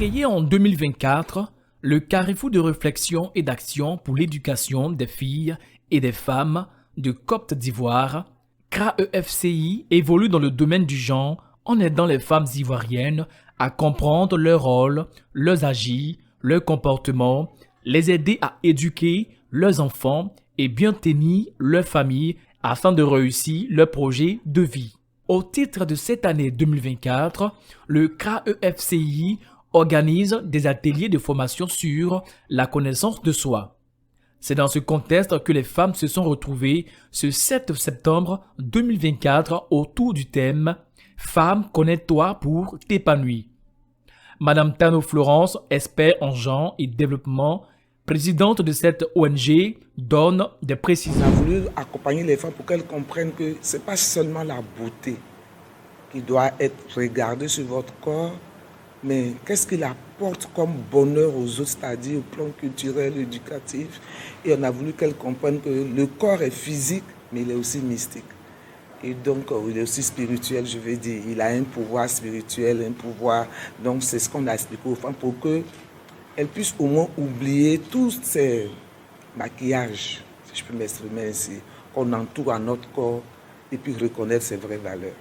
Créé en 2024, le carrefour de réflexion et d'action pour l'éducation des filles et des femmes de Côte d'Ivoire, CRAEFCI, évolue dans le domaine du genre en aidant les femmes ivoiriennes à comprendre leur rôle, leurs agis, leurs comportements, les aider à éduquer leurs enfants et bien tenir leur famille afin de réussir leur projet de vie. Au titre de cette année 2024, le CRAEFCI organise des ateliers de formation sur la connaissance de soi. C'est dans ce contexte que les femmes se sont retrouvées ce 7 septembre 2024 autour du thème « Femme, connais-toi pour t'épanouir ». Madame Tano Florence, expert en genre et développement, présidente de cette ONG, donne des précisions. On a voulu accompagner les femmes pour qu'elles comprennent que ce n'est pas seulement la beauté qui doit être regardée sur votre corps, mais qu'est-ce qu'il apporte comme bonheur aux autres, c'est-à-dire au plan culturel, éducatif. Et on a voulu qu'elles comprennent que le corps est physique, mais il est aussi mystique. Et donc, il est aussi spirituel, je veux dire. Il a un pouvoir spirituel, un pouvoir. Donc, c'est ce qu'on a expliqué aux femmes pour qu'elles puissent au moins oublier tous ces maquillages, si je peux m'exprimer ainsi, qu'on entoure à notre corps et puis reconnaître ses vraies valeurs.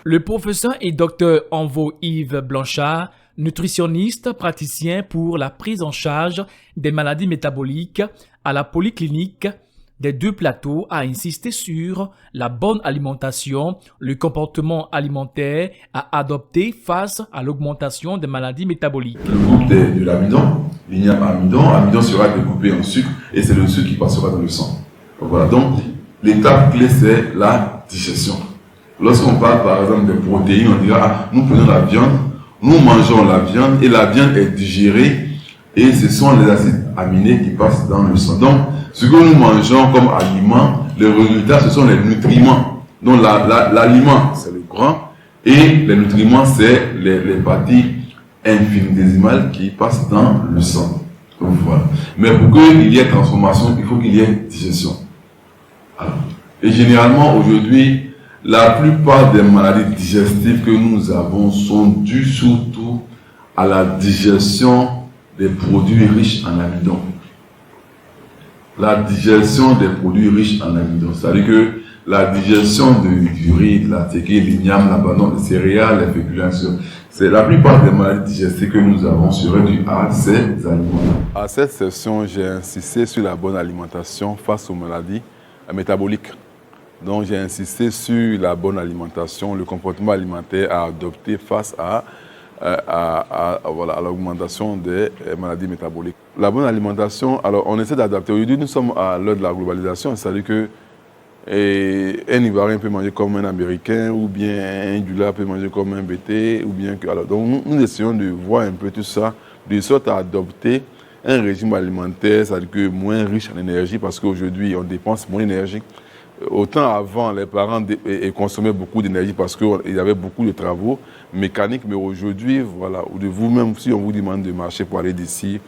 Le professeur et docteur Envo Yves Blanchard, nutritionniste praticien pour la prise en charge des maladies métaboliques à la polyclinique des Deux Plateaux, a insisté sur la bonne alimentation, le comportement alimentaire à adopter face à l'augmentation des maladies métaboliques. Le groupe de l'amidon, l'igname amidon sera découpé en sucre et c'est le sucre qui passera dans le sang. Voilà, donc l'étape clé c'est la digestion. Lorsqu'on parle par exemple de protéines, on dira nous prenons la viande, nous mangeons la viande et la viande est digérée et ce sont les acides aminés qui passent dans le sang. Donc ce que nous mangeons comme aliment, le résultat ce sont les nutriments. Donc l'aliment c'est le gras et les nutriments c'est les parties infinitésimales qui passent dans le sang. Donc voilà. Mais pour qu'il y ait transformation, il faut qu'il y ait digestion. Alors, et généralement aujourd'hui, la plupart des maladies digestives que nous avons sont dues surtout à la digestion des produits riches en amidon. La digestion des produits riches en amidon, c'est-à-dire que la digestion du riz, de la teke, l'igname, l'abandon, les céréales, les féculents, c'est la plupart des maladies digestives que nous avons seraient dues à ces aliments. À cette session, j'ai insisté sur la bonne alimentation face aux maladies métaboliques. Donc j'ai insisté sur la bonne alimentation, le comportement alimentaire à adopter face à l'augmentation des maladies métaboliques. La bonne alimentation, alors on essaie d'adapter. Aujourd'hui, nous sommes à l'heure de la globalisation, c'est-à-dire que un Ivoirien peut manger comme un Américain, ou bien un Dula peut manger comme un BT, ou bien que... Alors, donc nous essayons de voir un peu tout ça, de sorte à adopter un régime alimentaire, c'est-à-dire que moins riche en énergie, parce qu'aujourd'hui, on dépense moins d'énergie. Autant avant, les parents consommaient beaucoup d'énergie parce qu'il y avait beaucoup de travaux mécaniques, mais aujourd'hui, voilà, de vous-même, si on vous demande de marcher pour aller d'ici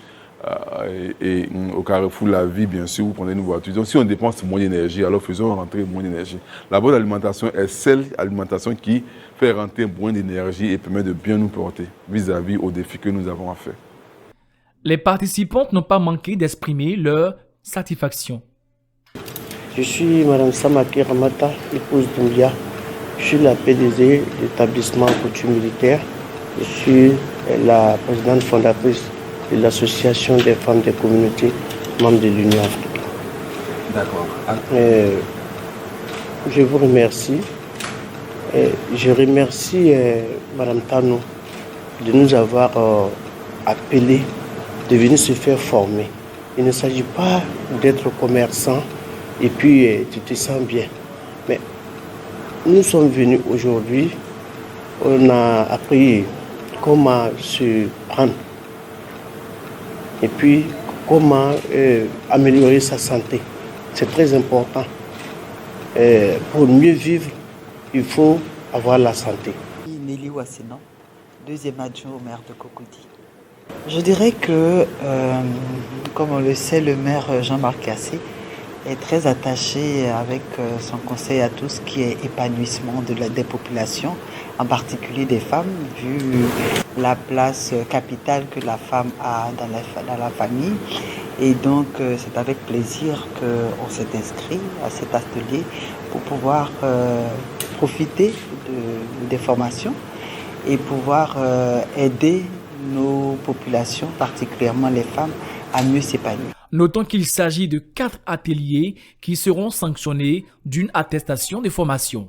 et au Carrefour La Vie, bien sûr, vous prenez une voiture. Donc, si on dépense moins d'énergie, alors faisons rentrer moins d'énergie. La bonne alimentation est celle alimentation qui fait rentrer moins d'énergie et permet de bien nous porter vis-à-vis aux défis que nous avons à faire. Les participantes n'ont pas manqué d'exprimer leur satisfaction. Je suis Mme Samaki Ramata, épouse d'Oulia. Je suis la PDG de l'établissement coutume militaire. Je suis la présidente fondatrice de l'association des femmes des communautés membres de l'Union africaine. D'accord. Je vous remercie. Je remercie Mme Tano de nous avoir appelés de venir se faire former. Il ne s'agit pas d'être commerçant et puis tu te sens bien. Mais nous sommes venus aujourd'hui, on a appris comment se prendre et puis comment améliorer sa santé. C'est très important. Pour mieux vivre, il faut avoir la santé. Nelly Wasseno, deuxième adjoint au maire de Cocody. Je dirais que, comme on le sait, le maire Jean-Marc Cassé est très attaché avec son conseil à tout ce qui est épanouissement des populations, en particulier des femmes, vu la place capitale que la femme a dans la famille. Et donc, c'est avec plaisir qu'on s'est inscrit à cet atelier pour pouvoir profiter des formations et pouvoir aider nos populations, particulièrement les femmes, à mieux s'épanouir. Notons qu'il s'agit de 4 ateliers qui seront sanctionnés d'une attestation de formation.